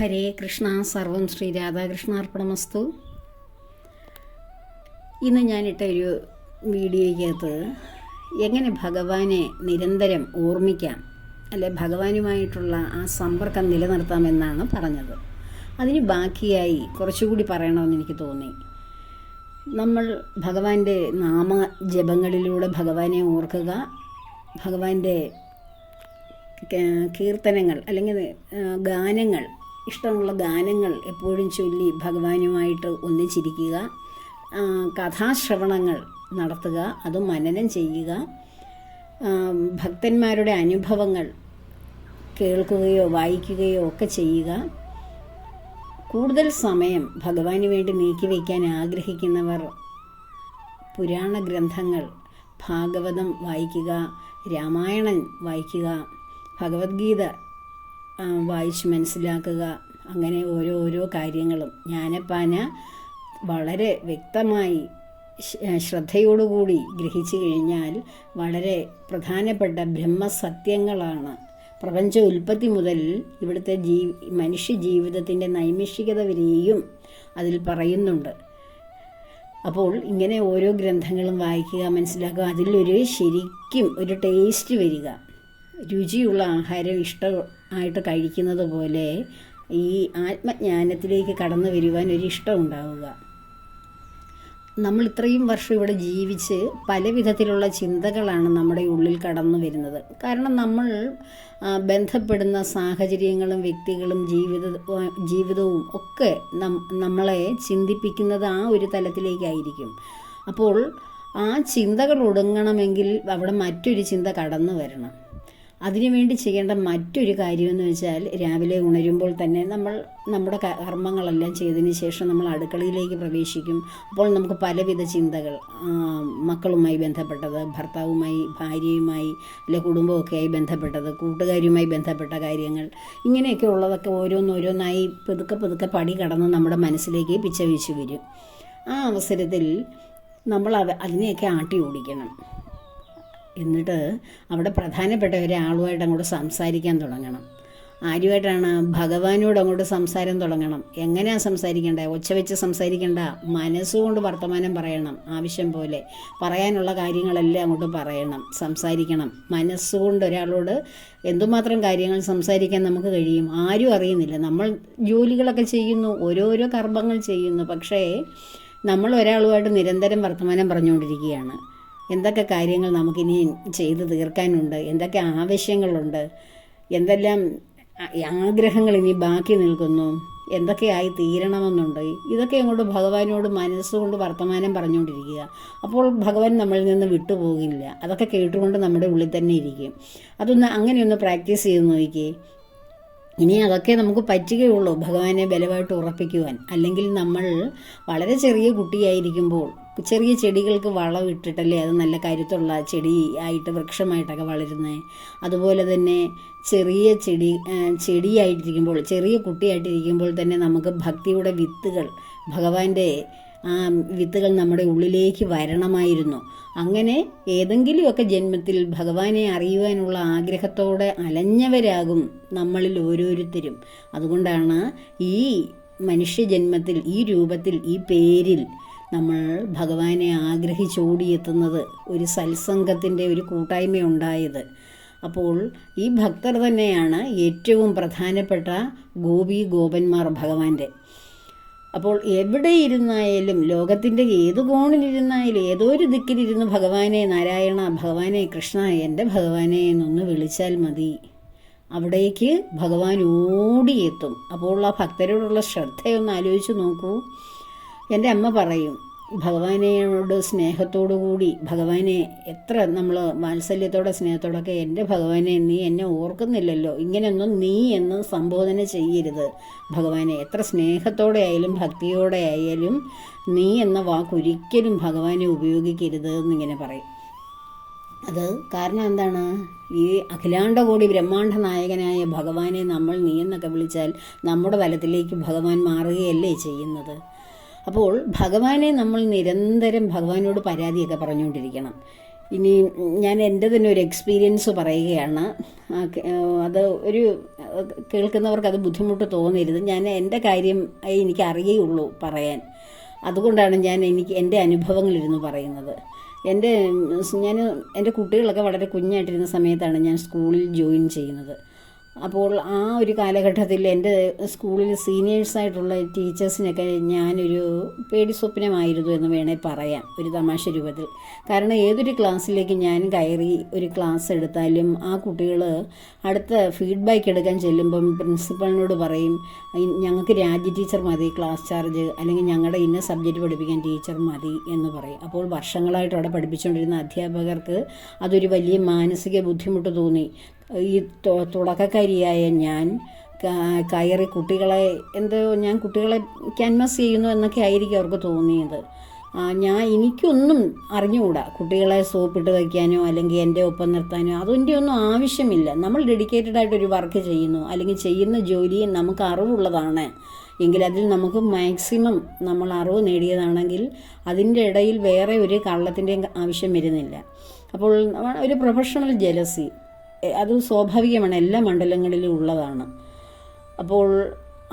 ഹരേ കൃഷ്ണ. സർവം ശ്രീ രാധാകൃഷ്ണാർപ്പണമസ്തു. ഇന്ന് ഞാനിട്ട ഒരു വീഡിയോയ്ക്കകത്ത് എങ്ങനെ ഭഗവാനെ നിരന്തരം ഓർമ്മിക്കാം, അല്ലെ ഭഗവാനുമായിട്ടുള്ള ആ സമ്പർക്കം നിലനിർത്താമെന്നാണ് പറഞ്ഞത്. അതിന് ബാക്കിയായി കുറച്ചുകൂടി പറയണമെന്ന് എനിക്ക് തോന്നി. നമ്മൾ ഭഗവാന്റെ നാമജപങ്ങളിലൂടെ ഭഗവാനെ ഓർക്കുക, ഭഗവാന്റെ കീർത്തനങ്ങൾ അല്ലെങ്കിൽ ഗാനങ്ങൾ, ഇഷ്ടമുള്ള ഗാനങ്ങൾ എപ്പോഴും ചൊല്ലി ഭഗവാനുമായിട്ട് ഒന്നിച്ചിരിക്കുക, കഥാശ്രവണങ്ങൾ നടത്തുക, അത് മനനം ചെയ്യുക, ഭക്തന്മാരുടെ അനുഭവങ്ങൾ കേൾക്കുകയോ വായിക്കുകയോ ഒക്കെ ചെയ്യുക. കൂടുതൽ സമയം ഭഗവാന് വേണ്ടി നീക്കിവെക്കാൻ ആഗ്രഹിക്കുന്നവർ പുരാണ ഗ്രന്ഥങ്ങൾ, ഭാഗവതം വായിക്കുക, രാമായണം വായിക്കുക, ഭഗവത്ഗീത വായിച്ച് മനസ്സിലാക്കുക. അങ്ങനെ ഓരോ കാര്യങ്ങളും ജ്ഞാനപ്പാന വളരെ വ്യക്തമായി ശ്രദ്ധയോടുകൂടി ഗ്രഹിച്ചു കഴിഞ്ഞാൽ വളരെ പ്രധാനപ്പെട്ട ബ്രഹ്മസത്യങ്ങളാണ്. പ്രപഞ്ച ഉൽപ്പത്തി മുതൽ ഇവിടുത്തെ മനുഷ്യ ജീവിതത്തിൻ്റെ നൈമിഷികത വരെയും അതിൽ പറയുന്നുണ്ട്. അപ്പോൾ ഇങ്ങനെ ഓരോ ഗ്രന്ഥങ്ങളും വായിക്കുക, മനസ്സിലാക്കുക, അതിലൊരു ശരിക്കും ഒരു ടേസ്റ്റ് വരിക. രുചിയുള്ള ആഹാരം ഇഷ്ടമായിട്ട് കഴിക്കുന്നത് പോലെ ഈ ആത്മജ്ഞാനത്തിലേക്ക് കടന്നു വരുവാൻ ഒരു ഇഷ്ടം ഉണ്ടാവുക. നമ്മൾ ഇത്രയും വർഷം ഇവിടെ ജീവിച്ച് പല വിധത്തിലുള്ള ചിന്തകളാണ് നമ്മുടെ ഉള്ളിൽ കടന്നു വരുന്നത്. കാരണം നമ്മൾ ബന്ധപ്പെടുന്ന സാഹചര്യങ്ങളും വ്യക്തികളും ജീവിതവും ഒക്കെ നമ്മളെ ചിന്തിപ്പിക്കുന്നത് ആ ഒരു തലത്തിലേക്കായിരിക്കും. അപ്പോൾ ആ ചിന്തകൾ ഒടുങ്ങണമെങ്കിൽ അവിടെ മറ്റൊരു ചിന്ത കടന്നു വരണം. അതിനുവേണ്ടി ചെയ്യേണ്ട മറ്റൊരു കാര്യമെന്ന് വെച്ചാൽ, രാവിലെ ഉണരുമ്പോൾ തന്നെ നമ്മൾ നമ്മുടെ കർമ്മങ്ങളെല്ലാം ചെയ്തതിന് ശേഷം നമ്മൾ അടുക്കളയിലേക്ക് പ്രവേശിക്കും. അപ്പോൾ നമുക്ക് പലവിധ ചിന്തകൾ, മക്കളുമായി ബന്ധപ്പെട്ടത്, ഭർത്താവുമായി, ഭാര്യയുമായി, അല്ലെ കുടുംബമൊക്കെയായി ബന്ധപ്പെട്ടത്, കൂട്ടുകാരുമായി ബന്ധപ്പെട്ട കാര്യങ്ങൾ, ഇങ്ങനെയൊക്കെ ഉള്ളതൊക്കെ ഓരോന്നോരോന്നായി പതുക്കെ പടി കടന്ന് നമ്മുടെ മനസ്സിലേക്ക് പിച്ചവീച്ചു വരും. ആ അവസരത്തിൽ നമ്മൾ അതിനെയൊക്കെ ആട്ടി ഓടിക്കണം. എന്നിട്ട് അവിടെ പ്രധാനപ്പെട്ട ഒരാളുമായിട്ട് അങ്ങോട്ട് സംസാരിക്കാൻ തുടങ്ങണം. ആരുമായിട്ടാണ്? ഭഗവാനോട് അങ്ങോട്ട് സംസാരം തുടങ്ങണം. എങ്ങനെയാണ് സംസാരിക്കേണ്ടത്? ഒച്ച വെച്ച് സംസാരിക്കേണ്ട, മനസ്സുകൊണ്ട് വർത്തമാനം പറയണം. ആവശ്യം പോലെ പറയാനുള്ള കാര്യങ്ങളെല്ലാം അങ്ങോട്ട് പറയണം, സംസാരിക്കണം. മനസ്സുകൊണ്ട് ഒരാളോട് എന്തുമാത്രം കാര്യങ്ങൾ സംസാരിക്കാൻ നമുക്ക് കഴിയും? ആരും അറിയുന്നില്ല. നമ്മൾ ജോലികളൊക്കെ ചെയ്യുന്നു, ഓരോരോ കർമ്മങ്ങൾ ചെയ്യുന്നു, പക്ഷേ നമ്മൾ ഒരാളുമായിട്ട് നിരന്തരം വർത്തമാനം പറഞ്ഞുകൊണ്ടിരിക്കുകയാണ്. എന്തൊക്കെ കാര്യങ്ങൾ നമുക്കിനി ചെയ്ത് തീർക്കാനുണ്ട്, എന്തൊക്കെ ആവശ്യങ്ങളുണ്ട്, എന്തെല്ലാം ആഗ്രഹങ്ങൾ ഇനി ബാക്കി നിൽക്കുന്നു, എന്തൊക്കെയായി തീരണമെന്നുണ്ട്. ഇതൊക്കെ അങ്ങോട്ട് ഭഗവാനോട് മനസ്സുകൊണ്ട് വർത്തമാനം പറഞ്ഞുകൊണ്ടിരിക്കുക. അപ്പോൾ ഭഗവാൻ നമ്മളിൽ നിന്ന് വിട്ടുപോകില്ല. അതൊക്കെ കേട്ടുകൊണ്ട് നമ്മുടെ ഉള്ളിൽ തന്നെ ഇരിക്കും. അങ്ങനെയൊന്ന് പ്രാക്ടീസ് ചെയ്ത് നോക്കിക്കേ. ഇനി അതൊക്കെ നമുക്ക് പറ്റുകയുള്ളൂ ഭഗവാനെ ബലമായിട്ട് ഉറപ്പിക്കുവാൻ. അല്ലെങ്കിൽ നമ്മൾ വളരെ ചെറിയ കുട്ടിയായിരിക്കുമ്പോൾ ചെറിയ ചെടികൾക്ക് വളം ഇട്ടിട്ടല്ലേ അത് നല്ല കരുത്തുള്ള ചെടി ആയിട്ട് വൃക്ഷമായിട്ടൊക്കെ വളരുന്നത്. അതുപോലെ തന്നെ ചെറിയ ചെടിയായിട്ടിരിക്കുമ്പോൾ, ചെറിയ കുട്ടിയായിട്ടിരിക്കുമ്പോൾ തന്നെ നമുക്ക് ഭക്തിയുടെ വിത്തുകൾ, ഭഗവാന്റെ ആ വിത്തുകൾ നമ്മുടെ ഉള്ളിലേക്ക് വരണമായിരുന്നു. അങ്ങനെ ഏതെങ്കിലുമൊക്കെ ജന്മത്തിൽ ഭഗവാനെ അറിയുവാനുള്ള ആഗ്രഹത്തോടെ അലഞ്ഞവരാകും നമ്മളിൽ ഓരോരുത്തരും. അതുകൊണ്ടാണ് ഈ മനുഷ്യജന്മത്തിൽ, ഈ രൂപത്തിൽ, ഈ പേരിൽ നമ്മൾ ഭഗവാനെ ആഗ്രഹിച്ചോടിയെത്തുന്നത്, ഒരു സത്സംഗത്തിൻ്റെ ഒരു കൂട്ടായ്മ ഉണ്ടായത്. അപ്പോൾ ഈ ഭക്തർ തന്നെയാണ് ഏറ്റവും പ്രധാനപ്പെട്ട ഗോപന്മാർ ഭഗവാന്റെ. അപ്പോൾ എവിടെ ഇരുന്നായാലും, ലോകത്തിൻ്റെ ഏത് കോണിലിരുന്നായാലും, ഏതോ ഒരു ദിക്കിലിരുന്ന് ഭഗവാനെ നാരായണ, ഭഗവാനെ കൃഷ്ണ, എൻ്റെ ഭഗവാനെ എന്നൊന്ന് വിളിച്ചാൽ മതി, അവിടേക്ക് ഭഗവാൻ ഓടിയെത്തും. അപ്പോൾ ആ ഭക്തരോടുള്ള ശ്രദ്ധയൊന്ന് ആലോചിച്ച് നോക്കൂ. എൻ്റെ അമ്മ പറയും, ഭഗവാനോട് സ്നേഹത്തോടു കൂടി, ഭഗവാനെ എത്ര നമ്മൾ വാത്സല്യത്തോടെ സ്നേഹത്തോടൊക്കെ, എൻ്റെ ഭഗവാനെ നീ എന്നെ ഓർക്കുന്നില്ലല്ലോ, ഇങ്ങനെയൊന്നും നീ എന്ന് സംബോധന ചെയ്യരുത്. ഭഗവാനെ എത്ര സ്നേഹത്തോടെ ആയാലും ഭക്തിയോടെ ആയാലും നീ എന്ന വാക്കൊരിക്കലും ഭഗവാനെ ഉപയോഗിക്കരുത് എന്നിങ്ങനെ പറയും. അത് കാരണം എന്താണ്? ഈ അഖിലാണ്ടകോടി ബ്രഹ്മാണ്ഡ നായകനായ ഭഗവാനെ നമ്മൾ നീ എന്നൊക്കെ വിളിച്ചാൽ നമ്മുടെ തലത്തിലേക്ക് ഭഗവാൻ മാറുകയല്ലേ ചെയ്യുന്നത്. അപ്പോൾ ഭഗവാനെ നമ്മൾ നിരന്തരം ഭഗവാനോട് പരാതിയൊക്കെ പറഞ്ഞുകൊണ്ടിരിക്കണം. ഇനി ഞാൻ എൻ്റെ തന്നെ ഒരു എക്സ്പീരിയൻസ് പറയുകയാണ്. അത് ഒരു കേൾക്കുന്നവർക്ക് അത് ബുദ്ധിമുട്ട് തോന്നരുത്. ഞാൻ എൻ്റെ കാര്യം എനിക്ക് അറിയുള്ളൂ പറയാൻ. അതുകൊണ്ടാണ് ഞാൻ എൻ്റെ അനുഭവങ്ങളിരുന്ന് പറയുന്നത്. എൻ്റെ കുട്ടികളൊക്കെ വളരെ കുഞ്ഞായിട്ടിരുന്ന സമയത്താണ് ഞാൻ സ്കൂളിൽ ജോയിൻ ചെയ്യുന്നത്. അപ്പോൾ ആ ഒരു കാലഘട്ടത്തിൽ എൻ്റെ സ്കൂളിൽ സീനിയേഴ്സായിട്ടുള്ള ടീച്ചേഴ്സിനൊക്കെ ഞാനൊരു പേടി സ്വപ്നമായിരുന്നു എന്ന് വേണേൽ പറയാം, ഒരു തമാശ രൂപത്തിൽ. കാരണം ഏതൊരു ക്ലാസ്സിലേക്ക് ഞാൻ കയറി ഒരു ക്ലാസ് എടുത്താലും ആ കുട്ടികൾ അടുത്ത ഫീഡ്ബാക്ക് എടുക്കാൻ ചെല്ലുമ്പം പ്രിൻസിപ്പളിനോട് പറയും, ഞങ്ങൾക്ക് രാജി ടീച്ചർ മതി ക്ലാസ് ചാർജ്, അല്ലെങ്കിൽ ഞങ്ങളുടെ ഇന്ന സബ്ജക്റ്റ് പഠിപ്പിക്കാൻ ടീച്ചർ മതി എന്ന് പറയും. അപ്പോൾ വർഷങ്ങളായിട്ട് അവിടെ പഠിപ്പിച്ചുകൊണ്ടിരുന്ന അധ്യാപകർക്ക് അതൊരു വലിയ മാനസിക ബുദ്ധിമുട്ട് തോന്നി. ഈ തുടക്കക്കാരിയായ ഞാൻ കയറി ഞാൻ കുട്ടികളെ ക്യാൻവാസ് ചെയ്യുന്നു എന്നൊക്കെ ആയിരിക്കും അവർക്ക് തോന്നിയത്. എനിക്കൊന്നും അറിഞ്ഞുകൂടാ, കുട്ടികളെ സോപ്പിട്ട് വയ്ക്കാനോ അല്ലെങ്കിൽ എൻ്റെ ഒപ്പം നിർത്താനോ അതിൻ്റെ ഒന്നും ആവശ്യമില്ല. നമ്മൾ ഡെഡിക്കേറ്റഡ് ആയിട്ടൊരു വർക്ക് ചെയ്യുന്നു, അല്ലെങ്കിൽ ചെയ്യുന്ന ജോലിയെ നമുക്ക് അറിവുള്ളതാണ് എങ്കിൽ അതിൽ നമുക്ക് മാക്സിമം നമ്മൾ അറിവ് നേടിയതാണെങ്കിൽ അതിൻ്റെ ഇടയിൽ വേറെ ഒരു കള്ളത്തിൻ്റെയും ആവശ്യം വരുന്നില്ല. അപ്പോൾ ഒരു പ്രൊഫഷണൽ ജലസി അത് സ്വാഭാവികമാണ്, എല്ലാ മണ്ഡലങ്ങളിലും ഉള്ളതാണ്. അപ്പോൾ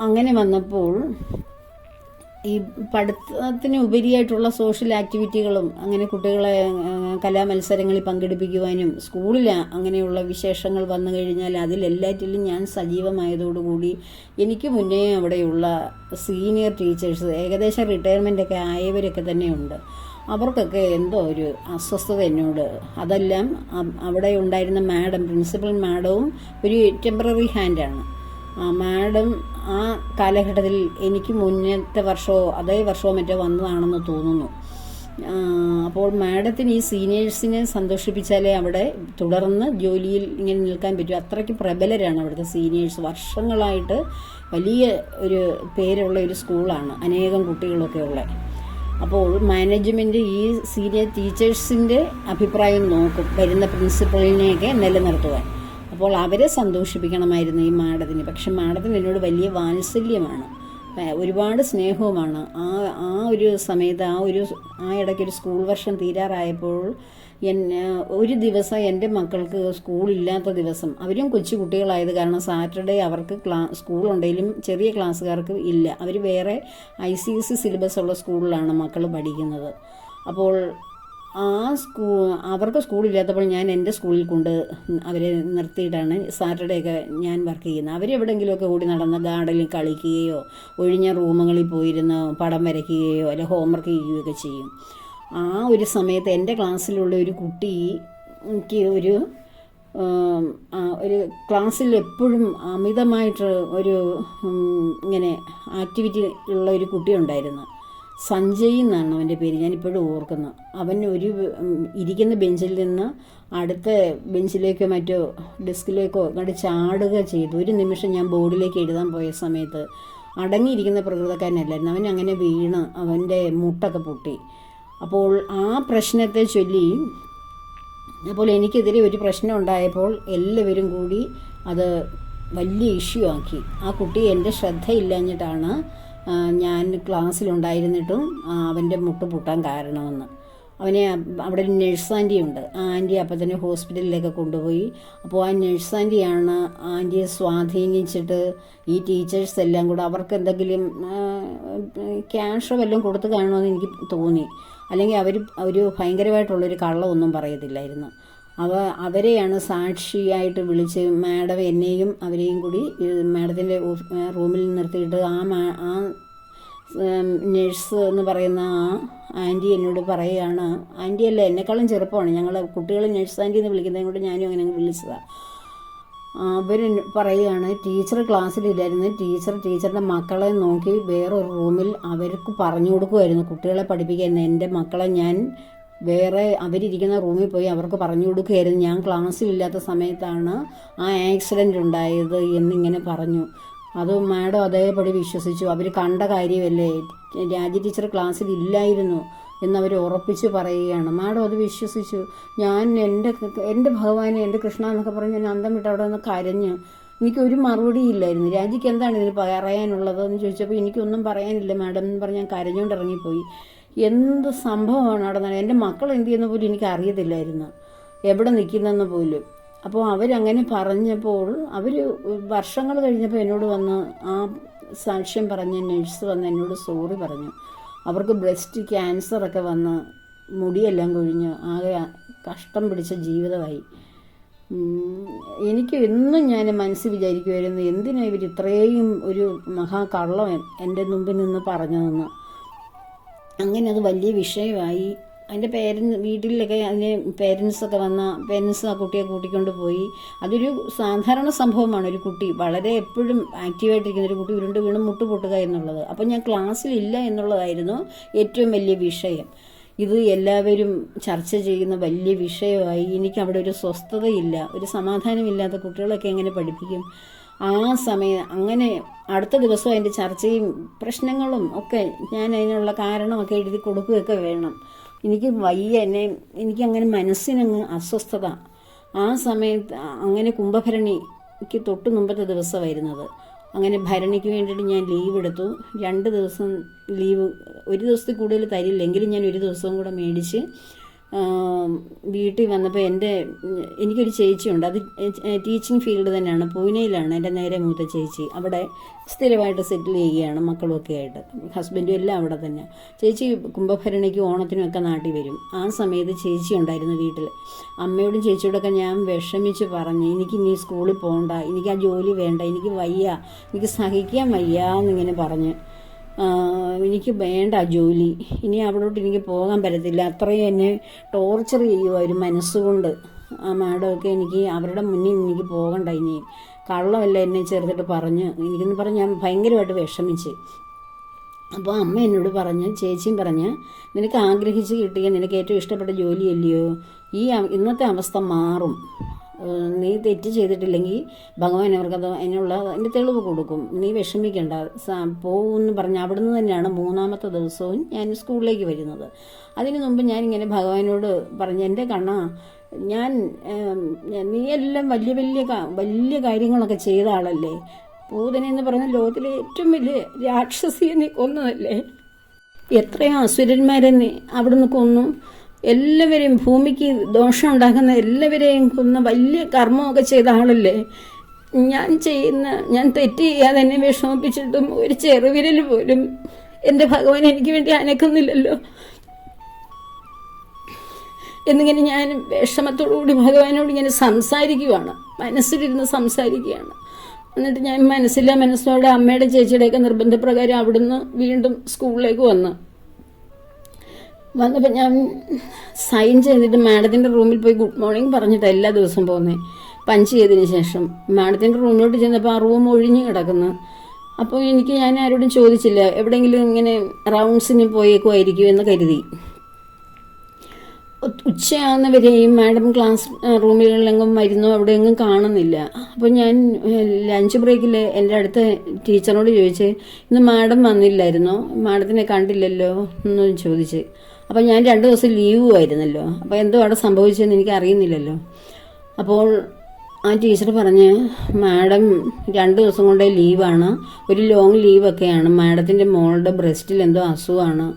അങ്ങനെ വന്നപ്പോൾ ഈ പഠിത്തത്തിന് ഉപരിയായിട്ടുള്ള സോഷ്യൽ ആക്ടിവിറ്റികളും അങ്ങനെ കുട്ടികളെ കലാമത്സരങ്ങളിൽ പങ്കെടുപ്പിക്കുവാനും സ്കൂളിൽ അങ്ങനെയുള്ള വിശേഷങ്ങൾ വന്നു കഴിഞ്ഞാൽ അതിലെല്ലാറ്റിലും ഞാൻ സജീവമായതോടുകൂടി എനിക്ക് മുന്നേ അവിടെയുള്ള സീനിയർ ടീച്ചേഴ്സ് ഏകദേശം റിട്ടയർമെൻ്റൊക്കെ ആയവരൊക്കെ തന്നെയുണ്ട്. അവർക്കൊക്കെ എന്തോ ഒരു അസ്വസ്ഥത എന്നോട്. അതെല്ലാം അവിടെ ഉണ്ടായിരുന്ന പ്രിൻസിപ്പൽ മാഡവും ഒരു ടെമ്പററി ഹാൻഡാണ്. മാഡം ആ കാലഘട്ടത്തിൽ എനിക്ക് മുന്നത്തെ വർഷമോ അതേ വർഷമോ മറ്റോ വന്നതാണെന്ന് തോന്നുന്നു. അപ്പോൾ മാഡത്തിന് ഈ സീനിയേഴ്സിനെ സന്തോഷിപ്പിച്ചാലേ അവിടെ തുടർന്ന് ജോലിയിൽ ഇങ്ങനെ നിൽക്കാൻ പറ്റും. അത്രയ്ക്ക് പ്രബലരാണ് അവിടുത്തെ സീനിയേഴ്സ്. വർഷങ്ങളായിട്ട് വലിയ ഒരു പേരുള്ള ഒരു സ്കൂളാണ്, അനേകം കുട്ടികളൊക്കെ ഉള്ള. അപ്പോൾ മാനേജ്മെൻറ്റ് ഈ സീനിയർ ടീച്ചേഴ്സിൻ്റെ അഭിപ്രായം നോക്കും വരുന്ന പ്രിൻസിപ്പളിനെയൊക്കെ നിലനിർത്തുവാൻ. അപ്പോൾ അവരെ സന്തോഷിപ്പിക്കണമായിരുന്നു ഈ മാഡത്തിന്. പക്ഷെ മാഡത്തിന് എന്നോട് വലിയ വാത്സല്യമാണ്, ഒരുപാട് സ്നേഹവുമാണ്. ആ ഒരു സമയത്ത് ആ ഇടയ്ക്കൊരു സ്കൂൾ വർഷം തീരാറായപ്പോൾ ഒരു ദിവസം എൻ്റെ മക്കൾക്ക് സ്കൂളില്ലാത്ത ദിവസം, അവരും കൊച്ചു കുട്ടികളായത് കാരണം സാറ്റർഡേ അവർക്ക് സ്കൂളുണ്ടെങ്കിലും ചെറിയ ക്ലാസ്സുകാർക്ക് ഇല്ല. അവർ വേറെ ICSE സിലബസ് ഉള്ള സ്കൂളിലാണ് മക്കൾ പഠിക്കുന്നത്. അപ്പോൾ അവർക്ക് സ്കൂളില്ലാത്തപ്പോൾ ഞാൻ എൻ്റെ സ്കൂളിൽ കൊണ്ട് അവരെ നിർത്തിയിട്ടാണ് സാറ്റർഡേ ഒക്കെ ഞാൻ വർക്ക് ചെയ്യുന്നത്. അവരെവിടെയെങ്കിലുമൊക്കെ ഓടി നടന്ന് ഗാർഡനിൽ കളിക്കുകയോ ഒഴിഞ്ഞ റൂമുകളിൽ പോയിരുന്ന് പടം വരയ്ക്കുകയോ അല്ലെങ്കിൽ ഹോംവർക്ക് ചെയ്യുകയൊക്കെ ചെയ്യും. ആ ഒരു സമയത്ത് എൻ്റെ ക്ലാസ്സിലുള്ള ഒരു കുട്ടിക്ക് ഒരു ക്ലാസ്സിൽ എപ്പോഴും അമിതമായിട്ട് ഇങ്ങനെ ആക്ടിവിറ്റി ഉള്ള ഒരു കുട്ടി ഉണ്ടായിരുന്നു. സഞ്ജയ് എന്നാണ് അവൻ്റെ പേര്, ഞാനിപ്പോഴും ഓർക്കുന്നു. അവൻ ഇരിക്കുന്ന ബെഞ്ചിൽ നിന്ന് അടുത്ത ബെഞ്ചിലേക്കോ മറ്റോ ഡെസ്കിലേക്കോ അങ്ങോട്ട് ചാടുക ചെയ്തു. ഒരു നിമിഷം ഞാൻ ബോർഡിലേക്ക് എഴുതാൻ പോയ സമയത്ത് അടങ്ങിയിരിക്കുന്ന പ്രകൃതക്കാരനല്ലായിരുന്നു. അവൻ അങ്ങനെ വീണ് അവൻ്റെ മുട്ടൊക്കെ പൊട്ടി. അപ്പോൾ ആ പ്രശ്നത്തെ ചൊല്ലി അപ്പോൾ എനിക്കെതിരെ ഒരു പ്രശ്നം ഉണ്ടായപ്പോൾ എല്ലാവരും കൂടി അത് വലിയ ഇഷ്യൂ ആക്കി. ആ കുട്ടി എൻ്റെ ശ്രദ്ധയില്ലാഞ്ഞിട്ടാണ് ഞാൻ ക്ലാസ്സിലുണ്ടായിരുന്നിട്ടും അവൻ്റെ മുട്ട് പൊട്ടാൻ കാരണമെന്ന്. അവിടെ ഒരു നഴ്സ് ആൻറ്റി ഉണ്ട്. ആ ആൻറ്റി അപ്പം തന്നെ ഹോസ്പിറ്റലിലേക്ക് കൊണ്ടുപോയി. അപ്പോൾ ആ നഴ്സ് ആൻറ്റിയാണ് ആൻറ്റിയെ സ്വാധീനിച്ചിട്ട് ഈ ടീച്ചേഴ്സ് എല്ലാം കൂടെ അവർക്ക് എന്തെങ്കിലും ക്യാഷോ വല്ലതും കൊടുത്ത് കാണുമെന്ന് എനിക്ക് തോന്നി. അല്ലെങ്കിൽ അവർ ഭയങ്കരമായിട്ടുള്ളൊരു കള്ളമൊന്നും പറയത്തില്ലായിരുന്നു. അവരെയാണ് സാക്ഷിയായിട്ട് വിളിച്ച് മാഡം എന്നെയും അവരെയും കൂടി മാഡത്തിൻ്റെ റൂമിൽ നിർത്തിയിട്ട് ആ നേഴ്സ് എന്ന് പറയുന്ന ആ ആൻറ്റി എന്നോട് പറയുകയാണ്, ആൻറ്റിയല്ല എന്നെക്കാളും ചെറുപ്പമാണ്, ഞങ്ങൾ കുട്ടികൾ നേഴ്സ് ആൻറ്റി എന്ന് വിളിക്കുന്നതും കൊണ്ട് ഞാനും അങ്ങനെ വിളിച്ചതാണ്. അവർ പറയുകയാണ് ടീച്ചർ ക്ലാസ്സിലില്ലായിരുന്നു, ടീച്ചറുടെ മക്കളെ നോക്കി വേറൊരു റൂമിൽ അവർക്ക് പറഞ്ഞു കൊടുക്കുമായിരുന്നു കുട്ടികളെ പഠിപ്പിക്കാൻ. എൻ്റെ മക്കളെ ഞാൻ വേറെ അവരിയ്ക്കുന്ന റൂമിൽ പോയി അവർക്ക് പറഞ്ഞു കൊടുക്കുകയായിരുന്നു. ഞാൻ ക്ലാസ്സിലില്ലാത്ത സമയത്താണ് ആ ആക്സിഡൻ്റ് ഉണ്ടായത് എന്നിങ്ങനെ പറഞ്ഞു. അത് മാഡം അതേപടി വിശ്വസിച്ചു. അവർ കണ്ട കാര്യമല്ലേ, രാജി ടീച്ചർ ക്ലാസ്സിൽ ഇല്ലായിരുന്നു എന്നവർ ഉറപ്പിച്ച് പറയുകയാണ്. മാഡം അത് വിശ്വസിച്ചു. ഞാൻ എൻ്റെ ഭഗവാനെ, എൻ്റെ കൃഷ്ണ എന്നൊക്കെ പറഞ്ഞ് ഞാൻ അന്തം വിട്ട് അവിടെ നിന്ന് കരഞ്ഞു. എനിക്കൊരു മറുപടി ഇല്ലായിരുന്നു. രാജിക്ക് എന്താണ് ഇതിന് പറയാനുള്ളത് എന്ന് ചോദിച്ചപ്പോൾ എനിക്കൊന്നും പറയാനില്ല മാഡം എന്ന് പറഞ്ഞ് ഞാൻ കരഞ്ഞുകൊണ്ട് ഇറങ്ങിപ്പോയി. എന്ത് സംഭവമാണ് നടന്നത്. എൻ്റെ മക്കൾ എന്ത് ചെയ്യുന്ന പോലും എനിക്ക് അറിയത്തില്ലായിരുന്നു, എവിടെ നിൽക്കുന്നെന്ന് പോലും. അപ്പോൾ അവരങ്ങനെ പറഞ്ഞപ്പോൾ അവർ വർഷങ്ങൾ കഴിഞ്ഞപ്പോൾ എന്നോട് വന്ന് ആ സാക്ഷ്യം പറഞ്ഞ് നഴ്സ് വന്ന് എന്നോട് സോറി പറഞ്ഞു. അവർക്ക് ബ്രസ്റ്റ് ക്യാൻസറൊക്കെ വന്ന് മുടിയെല്ലാം കൊഴിഞ്ഞ് ആകെ കഷ്ടം പിടിച്ച ജീവിതമായി. എനിക്ക് എന്നും ഞാൻ മനസ്സിൽ വിചാരിക്കുമായിരുന്നു, എന്തിനാ ഇവർ ഇത്രയും ഒരു മഹാകള്ളം എൻ്റെ മുമ്പിൽ നിന്ന് പറഞ്ഞതെന്ന്. അങ്ങനെ അത് വലിയ വിഷയമായി. അതിൻ്റെ വീട്ടിലൊക്കെ അതിന് പേരൻസൊക്കെ പേരൻസ് ആ കുട്ടിയെ കൂട്ടിക്കൊണ്ട് പോയി. അതൊരു സാധാരണ സംഭവമാണ്. ഒരു കുട്ടി വളരെ എപ്പോഴും ആക്റ്റീവായിട്ടിരിക്കുന്ന ഒരു കുട്ടി ഉരുണ്ട് വീണ് മുട്ടുപൊട്ടുക എന്നുള്ളത്. അപ്പോൾ ഞാൻ ക്ലാസ്സിലില്ല എന്നുള്ളതായിരുന്നു ഏറ്റവും വലിയ വിഷയം. ഇത് എല്ലാവരും ചർച്ച ചെയ്യുന്ന വലിയ വിഷയമായി. എനിക്കവിടെ ഒരു സ്വസ്ഥതയില്ല, ഒരു സമാധാനമില്ലാത്ത കുട്ടികളൊക്കെ എങ്ങനെ പഠിപ്പിക്കും? ആ സമയം അങ്ങനെ അടുത്ത ദിവസം അതിൻ്റെ ചർച്ചയും പ്രശ്നങ്ങളും ഒക്കെ ഞാൻ അതിനുള്ള കാരണമൊക്കെ എഴുതി കൊടുക്കുകയൊക്കെ വേണം. എനിക്ക് വയ്യ, എനിക്കങ്ങനെ മനസ്സിനങ്ങ് അസ്വസ്ഥത. ആ സമയത്ത് അങ്ങനെ കുംഭഭരണിക്ക് തൊട്ട് മുമ്പത്തെ ദിവസമായിരുന്നത്. അങ്ങനെ ഭരണിക്ക് വേണ്ടിയിട്ട് ഞാൻ ലീവ് എടുത്തു. 2 ദിവസം ലീവ്, ഒരു ദിവസത്തിൽ കൂടുതൽ തരില്ലെങ്കിലും ഞാൻ ഒരു ദിവസവും കൂടെ മേടിച്ച് വീട്ടിൽ വന്നപ്പോൾ എനിക്കൊരു ചേച്ചിയുണ്ട്. അത് ടീച്ചിങ് ഫീൽഡ് തന്നെയാണ്, പൂനെയിലാണ് എൻ്റെ നേരെ മൂത്ത ചേച്ചി. അവിടെ സ്ഥിരമായിട്ട് സെറ്റിൽ ചെയ്യുകയാണ്, മക്കളുമൊക്കെ ആയിട്ട്, ഹസ്ബൻഡും എല്ലാം അവിടെ തന്നെ. ചേച്ചി കുംഭഭരണിക്കും ഓണത്തിനുമൊക്കെ നാട്ടിൽ വരും. ആ സമയത്ത് ചേച്ചി ഉണ്ടായിരുന്നു വീട്ടിൽ. അമ്മയോടും ചേച്ചിയോടൊക്കെ ഞാൻ വിഷമിച്ച് പറഞ്ഞ്, എനിക്കിനി സ്കൂളിൽ പോകണ്ട, എനിക്ക് ആ ജോലി വേണ്ട, എനിക്ക് വയ്യ, എനിക്ക് സഹിക്കാൻ വയ്യ എന്നിങ്ങനെ പറഞ്ഞ്, എനിക്ക് വേണ്ട ജോലി, ഇനി അവിടോട്ട് എനിക്ക് പോകാൻ പറ്റത്തില്ല, അത്രയും എന്നെ ടോർച്ചർ ചെയ്യുമായിരുന്നു മനസ്സുകൊണ്ട്. ആ മാഡമൊക്കെ എനിക്ക് അവരുടെ മുന്നിൽ എനിക്ക് പോകണ്ട, ഇനി കള്ളമല്ല എന്നെ ചേർത്തിട്ട് എനിക്കെന്ന് പറഞ്ഞ് ഞാൻ ഭയങ്കരമായിട്ട് വിഷമിച്ച്. അപ്പോൾ അമ്മ എന്നോട് ചേച്ചിയും പറഞ്ഞ്, നിനക്ക് ആഗ്രഹിച്ച് കിട്ടിയ നിനക്ക് ഏറ്റവും ഇഷ്ടപ്പെട്ട ജോലിയല്ലയോ, ഇന്നത്തെ അവസ്ഥ മാറും, നീ തെറ്റ് ചെയ്തിട്ടില്ലെങ്കിൽ ഭഗവാൻ അവർക്കത് അതിൻ്റെ തെളിവ് കൊടുക്കും, നീ വിഷമിക്കേണ്ട, പോകുമെന്ന് പറഞ്ഞ് അവിടുന്ന് തന്നെയാണ് 3ാമത്തെ ദിവസവും ഞാൻ സ്കൂളിലേക്ക് വരുന്നത്. അതിനു മുമ്പ് ഞാനിങ്ങനെ ഭഗവാനോട് പറഞ്ഞു, എൻ്റെ കണ്ണാ, നീ എല്ലാം വലിയ വലിയ കാര്യങ്ങളൊക്കെ ചെയ്ത ആളല്ലേ, പൂതനെന്ന് പറഞ്ഞ ലോകത്തിലെ ഏറ്റവും വലിയ രാക്ഷസിയെ നീ കൊന്നതല്ലേ, എത്രയോ അസുരന്മാരെ നീ അവിടുന്ന് കൊന്നു, എല്ലാവരെയും ഭൂമിക്ക് ദോഷം ഉണ്ടാക്കുന്ന എല്ലാവരെയും കൊന്ന വലിയ കർമ്മമൊക്കെ ചെയ്ത ആളല്ലേ, ഞാൻ തെറ്റ് ചെയ്യാതെ എന്നെ വിഷമിപ്പിച്ചിട്ടും ഒരു ചെറുവിരൽ പോലും എൻ്റെ ഭഗവാൻ എനിക്ക് വേണ്ടി അനക്കുന്നില്ലല്ലോ എന്നിങ്ങനെ ഞാൻ വിഷമത്തോടുകൂടി ഭഗവാനോട് ഇങ്ങനെ സംസാരിക്കുകയാണ്, മനസ്സിലിരുന്ന് സംസാരിക്കുകയാണ്. എന്നിട്ട് ഞാൻ മനസ്സോടെ അമ്മയുടെ ചേച്ചിയുടെയൊക്കെ നിർബന്ധപ്രകാരം അവിടുന്ന് വീണ്ടും സ്കൂളിലേക്ക് വന്നപ്പോൾ ഞാൻ സൈൻ ചെയ്തിട്ട് മാഡത്തിൻ്റെ റൂമിൽ പോയി ഗുഡ് മോർണിംഗ് പറഞ്ഞിട്ട് എല്ലാ ദിവസവും പോകുന്നത്. പഞ്ച് ചെയ്തതിന് ശേഷം മാഡത്തിൻ്റെ റൂമിലോട്ട് ചെന്നപ്പോൾ ആ റൂം ഒഴിഞ്ഞു കിടക്കുന്നു. അപ്പോൾ ഞാൻ ആരോടും ചോദിച്ചില്ല, എവിടെയെങ്കിലും ഇങ്ങനെ റൗണ്ട്സിന് പോയേക്കുമായിരിക്കും എന്ന് കരുതി. ഉച്ചയാകുന്നവരെയും മാഡം ക്ലാസ് റൂമുകളിലെങ്ങും വരുന്നോ അവിടെയെങ്ങും കാണുന്നില്ല. അപ്പോൾ ഞാൻ ലഞ്ച് ബ്രേക്കിൽ എൻ്റെ അടുത്ത ടീച്ചറിനോട് ചോദിച്ച്, ഇന്ന് മാഡം വന്നില്ലായിരുന്നോ, മാഡത്തിനെ കണ്ടില്ലല്ലോ എന്ന് ചോദിച്ച്. അപ്പോൾ ഞാൻ 2 ദിവസം ലീവുമായിരുന്നല്ലോ, അപ്പോൾ എന്തോ അവിടെ സംഭവിച്ചതെന്ന് എനിക്ക് അറിയുന്നില്ലല്ലോ. അപ്പോൾ ആ ടീച്ചർ പറഞ്ഞ്, മാഡം 2 ദിവസം കൊണ്ടേ ലീവാണ്, ഒരു ലോങ് ലീവൊക്കെയാണ്, മാഡത്തിൻ്റെ മോളുടെ ബ്രസ്റ്റിൽ എന്തോ അസുഖമാണ്,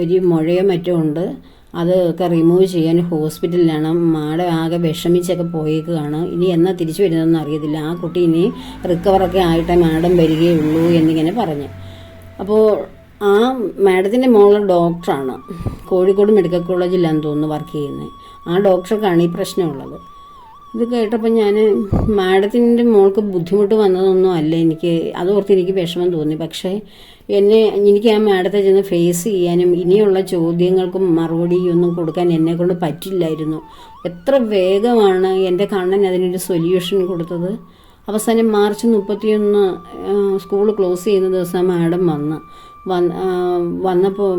ഒരു മുഴയോ മറ്റോ ഉണ്ട്, അതൊക്കെ റിമൂവ് ചെയ്യാൻ ഹോസ്പിറ്റലിലാണ്, മാഡം ആകെ വിഷമിച്ചൊക്കെ പോയേക്കുകയാണ്, ഇനി എന്നാ തിരിച്ചു വരുന്നതെന്ന് അറിയത്തില്ല, ആ കുട്ടി ഇനി റിക്കവറൊക്കെ ആയിട്ടേ മാഡം വരികയുള്ളൂ എന്നിങ്ങനെ പറഞ്ഞു. അപ്പോൾ ആ മാഡത്തിൻ്റെ മോള് ഡോക്ടറാണ്, കോഴിക്കോട് മെഡിക്കൽ കോളേജിലാണെന്ന് തോന്നുന്നു വർക്ക് ചെയ്യുന്നത്. ആ ഡോക്ടർക്കാണ് ഈ പ്രശ്നമുള്ളത്. ഇത് കേട്ടപ്പോൾ ഞാൻ മാഡത്തിൻ്റെ മോൾക്ക് ബുദ്ധിമുട്ട് വന്നതൊന്നും അല്ല, അതോർത്ത് എനിക്ക് വിഷമം തോന്നി. പക്ഷേ എനിക്ക് ആ മാഡത്തെ ചെന്ന് ഫേസ് ചെയ്യാനും ഇനിയുള്ള ചോദ്യങ്ങൾക്കും മറുപടിയൊന്നും കൊടുക്കാൻ എന്നെക്കൊണ്ട് പറ്റില്ലായിരുന്നു. എത്ര വേഗമാണ് എൻ്റെ കണ്ണൻ അതിനൊരു സൊല്യൂഷൻ കൊടുത്തത്. അവസാനം മാർച്ച് 31 സ്കൂൾ ക്ലോസ് ചെയ്യുന്ന ദിവസം മാഡം വന്നപ്പോൾ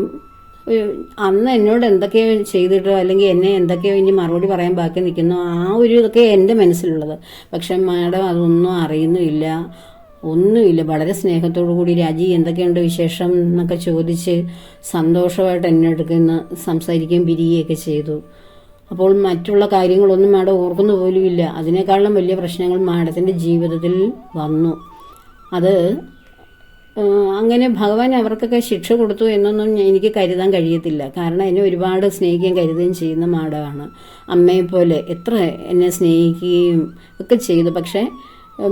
അന്ന് എന്നോട് എന്തൊക്കെയോ ചെയ്തിട്ടോ അല്ലെങ്കിൽ എന്നെ എന്തൊക്കെയോ ഇനി മറുപടി പറയാൻ ബാക്കി നിൽക്കുന്നു, ആ ഒരു ഇതൊക്കെ എൻ്റെ മനസ്സിലുള്ളത്. പക്ഷെ മാഡം അതൊന്നും അറിയുന്നുമില്ല, ഒന്നുമില്ല. വളരെ സ്നേഹത്തോടു കൂടി രാജി എന്തൊക്കെയുണ്ട് വിശേഷം എന്നൊക്കെ ചോദിച്ച് സന്തോഷമായിട്ട് എന്നെ എടുക്കുന്ന സംസാരിക്കുകയും പിരിയുകയൊക്കെ ചെയ്തു. അപ്പോൾ മറ്റുള്ള കാര്യങ്ങളൊന്നും മാഡം ഓർക്കുന്നു പോലുമില്ല. അതിനേക്കാളും വലിയ പ്രശ്നങ്ങൾ മാഡത്തിൻ്റെ ജീവിതത്തിൽ വന്നു. അത് അങ്ങനെ ഭഗവാൻ അവർക്കൊക്കെ ശിക്ഷ കൊടുത്തു എന്നൊന്നും എനിക്ക് കരുതാൻ കഴിയത്തില്ല. കാരണം എന്നെ ഒരുപാട് സ്നേഹിക്കുകയും കരുതുകയും ചെയ്യുന്ന മാഡമാണ്. അമ്മയെപ്പോലെ എത്ര എന്നെ സ്നേഹിക്കുകയും ഒക്കെ ചെയ്തു. പക്ഷേ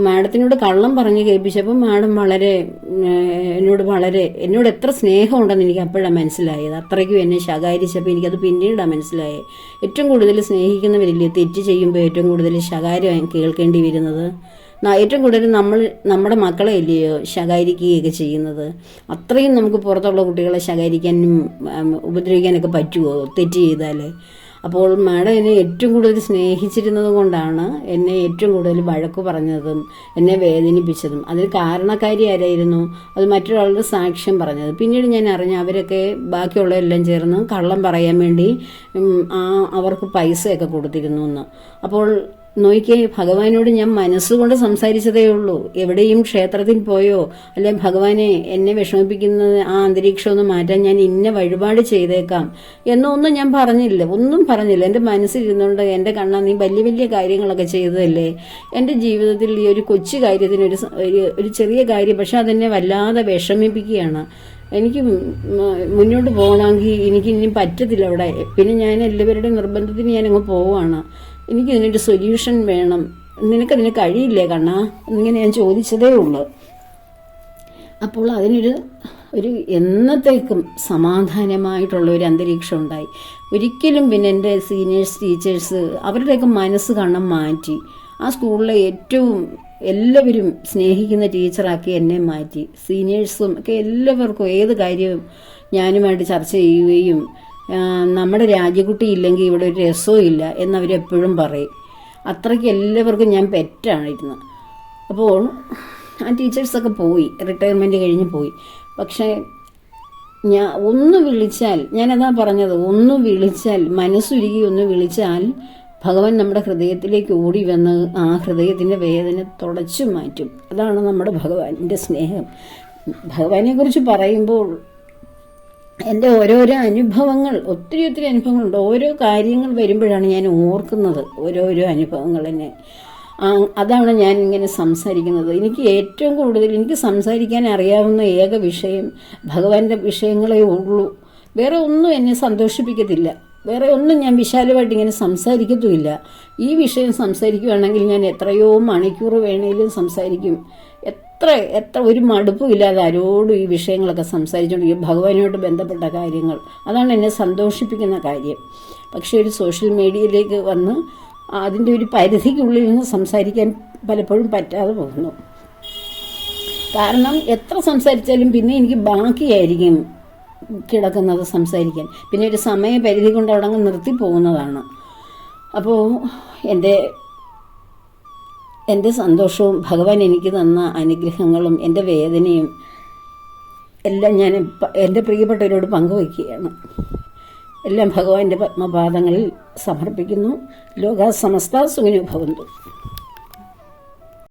മാഡത്തിനോട് കള്ളം പറഞ്ഞ് കേൾപ്പിച്ചപ്പോൾ മാഡം എന്നോട് എത്ര സ്നേഹമുണ്ടെന്ന് എനിക്ക് അപ്പോഴാണ് മനസ്സിലായത്. അത്രയ്ക്കും എന്നെ ശകാരിച്ചപ്പോൾ എനിക്കത് പിന്നീടാണ് മനസ്സിലായത്. ഏറ്റവും കൂടുതൽ സ്നേഹിക്കുന്നവരില്ലേ തെറ്റ് ചെയ്യുമ്പോൾ ഏറ്റവും കൂടുതൽ ശകാരം കേൾക്കേണ്ടി വരുന്നത്. ഏറ്റവും കൂടുതൽ നമ്മുടെ മക്കളെ അല്ലയോ ശകാരിക്കുകയൊക്കെ ചെയ്യുന്നത്. അത്രയും നമുക്ക് പുറത്തുള്ള കുട്ടികളെ ശകാരിക്കാനും ഉപദ്രവിക്കാനൊക്കെ പറ്റുമോ തെറ്റ് ചെയ്താൽ? അപ്പോൾ മാഡം എന്നെ ഏറ്റവും കൂടുതൽ സ്നേഹിച്ചിരുന്നത് കൊണ്ടാണ് എന്നെ ഏറ്റവും കൂടുതൽ വഴക്ക് പറഞ്ഞതും എന്നെ വേദനിപ്പിച്ചതും. അതിന് കാരണക്കാരി ആരായിരുന്നു? അത് മറ്റൊരാളുടെ സാക്ഷ്യം പറഞ്ഞത്. പിന്നീട് ഞാൻ അറിഞ്ഞു അവരൊക്കെ ബാക്കിയുള്ളവരെല്ലാം ചേർന്ന് കള്ളം പറയാൻ വേണ്ടി അവർക്ക് പൈസയൊക്കെ കൊടുത്തിരുന്നു എന്ന്. അപ്പോൾ നോക്കിയേ, ഭഗവാനോട് ഞാൻ മനസ്സുകൊണ്ട് സംസാരിച്ചതേ ഉള്ളൂ. എവിടെയും ക്ഷേത്രത്തിൽ പോയോ അല്ലെ ഭഗവാനെ എന്നെ വിഷമിപ്പിക്കുന്ന ആ അന്തരീക്ഷം ഒന്ന് മാറ്റാൻ ഞാൻ ഇന്ന വഴിപാട് ചെയ്തേക്കാം എന്നൊന്നും ഞാൻ ഒന്നും പറഞ്ഞില്ല. എൻ്റെ മനസ്സിലിരുന്നുകൊണ്ട് എൻ്റെ കണ്ണാ നീ വലിയ വലിയ കാര്യങ്ങളൊക്കെ ചെയ്തതല്ലേ, എൻ്റെ ജീവിതത്തിൽ ഈ ഒരു കൊച്ചു കാര്യത്തിന് ഒരു ചെറിയ കാര്യം പക്ഷെ അതെന്നെ വല്ലാതെ വിഷമിപ്പിക്കുകയാണ്. എനിക്ക് മുന്നോട്ട് പോകണമെങ്കിൽ എനിക്ക് ഇനി പറ്റത്തില്ല അവിടെ. പിന്നെ ഞാൻ എല്ലാവരുടെയും നിർബന്ധത്തിന് ഞാനങ്ങ് പോവുകയാണ്. എനിക്കിതിനൊരു സൊല്യൂഷൻ വേണം. നിനക്കതിന് കഴിയില്ലേ കണ്ണാ എന്നിങ്ങനെ ഞാൻ ചോദിച്ചതേ ഉള്ളൂ. അപ്പോൾ അതിനൊരു എന്നത്തേക്കും സമാധാനമായിട്ടുള്ള ഒരു അന്തരീക്ഷം ഉണ്ടായി. ഒരിക്കലും പിന്നെ എൻ്റെ സീനിയേഴ്സ് ടീച്ചേഴ്സ് അവരുടെയൊക്കെ മനസ്സ് കാണാൻ മാറ്റി. ആ സ്കൂളിലെ ഏറ്റവും എല്ലാവരും സ്നേഹിക്കുന്ന ടീച്ചറാക്കി എന്നെ മാറ്റി. സീനിയേഴ്സും ഒക്കെ എല്ലാവർക്കും ഏത് കാര്യവും ഞാനുമായിട്ട് ചർച്ച ചെയ്യുകയും നമ്മുടെ രാജ്യക്കുട്ടി ഇല്ലെങ്കിൽ ഇവിടെ ഒരു രസവും ഇല്ല എന്നവരെപ്പോഴും പറയും. അത്രയ്ക്ക് എല്ലാവർക്കും ഞാൻ പെറ്റാണിരുന്നത്. അപ്പോൾ ആ ടീച്ചേഴ്സൊക്കെ പോയി, റിട്ടയർമെൻറ്റ് കഴിഞ്ഞ് പോയി. പക്ഷേ ഒന്ന് വിളിച്ചാൽ, ഞാനതാ പറഞ്ഞത്, ഒന്ന് വിളിച്ചാൽ മനസ്സുരുകി ഒന്ന് വിളിച്ചാൽ ഭഗവാൻ നമ്മുടെ ഹൃദയത്തിലേക്ക് ഓടി വന്ന് ആ ഹൃദയത്തിൻ്റെ വേദന തുടച്ചു മാറ്റും. അതാണ് നമ്മുടെ ഭഗവാന്റെ സ്നേഹം. ഭഗവാനെക്കുറിച്ച് പറയുമ്പോൾ എൻ്റെ ഓരോരോ അനുഭവങ്ങൾ, ഒത്തിരി അനുഭവങ്ങളുണ്ട്. ഓരോ കാര്യങ്ങൾ വരുമ്പോഴാണ് ഞാൻ ഓർക്കുന്നത് ഓരോരോ അനുഭവങ്ങൾ തന്നെ. അതാണ് ഞാൻ ഇങ്ങനെ സംസാരിക്കുന്നത്. എനിക്ക് ഏറ്റവും കൂടുതൽ എനിക്ക് സംസാരിക്കാൻ അറിയാവുന്ന ഏക വിഷയം ഭഗവാന്റെ വിഷയങ്ങളേ ഉള്ളൂ. വേറെ ഒന്നും എന്നെ സന്തോഷിപ്പിക്കത്തില്ല. വേറെ ഒന്നും ഞാൻ വിശാലമായിട്ട് ഇങ്ങനെ സംസാരിക്കത്തുമില്ല. ഈ വിഷയം സംസാരിക്കുകയാണെങ്കിൽ ഞാൻ എത്രയോ മണിക്കൂർ വേണേലും സംസാരിക്കും. എത്ര ഒരു മടുപ്പും ഇല്ലാതെ ആരോടും ഈ വിഷയങ്ങളൊക്കെ സംസാരിച്ചുകൊണ്ടിരിക്കും, ഭഗവാനുമായിട്ട് ബന്ധപ്പെട്ട കാര്യങ്ങൾ. അതാണ് എന്നെ സന്തോഷിപ്പിക്കുന്ന കാര്യം. പക്ഷേ ഒരു സോഷ്യൽ മീഡിയയിലേക്ക് വന്ന് അതിൻ്റെ ഒരു പരിധിക്കുള്ളിൽ നിന്ന് സംസാരിക്കാൻ പലപ്പോഴും പറ്റാതെ പോകുന്നു. കാരണം എത്ര സംസാരിച്ചാലും പിന്നെ എനിക്ക് ബാക്കിയായിരിക്കും കിടക്കുന്നത് സംസാരിക്കാൻ. പിന്നെ ഒരു സമയപരിധി കൊണ്ട് അവിടെ അങ്ങ് നിർത്തിപ്പോകുന്നതാണ്. അപ്പോൾ എൻ്റെ സന്തോഷവും ഭഗവാൻ എനിക്ക് തന്ന അനുഗ്രഹങ്ങളും എൻ്റെ വേദനയും എല്ലാം ഞാൻ എൻ്റെ പ്രിയപ്പെട്ടവരോട് പങ്കുവയ്ക്കുകയാണ്. എല്ലാം ഭഗവാന്റെ പത്മപാദങ്ങളിൽ സമർപ്പിക്കുന്നു. ലോകാ സമസ്ത സുഖിനോ ഭവന്തു.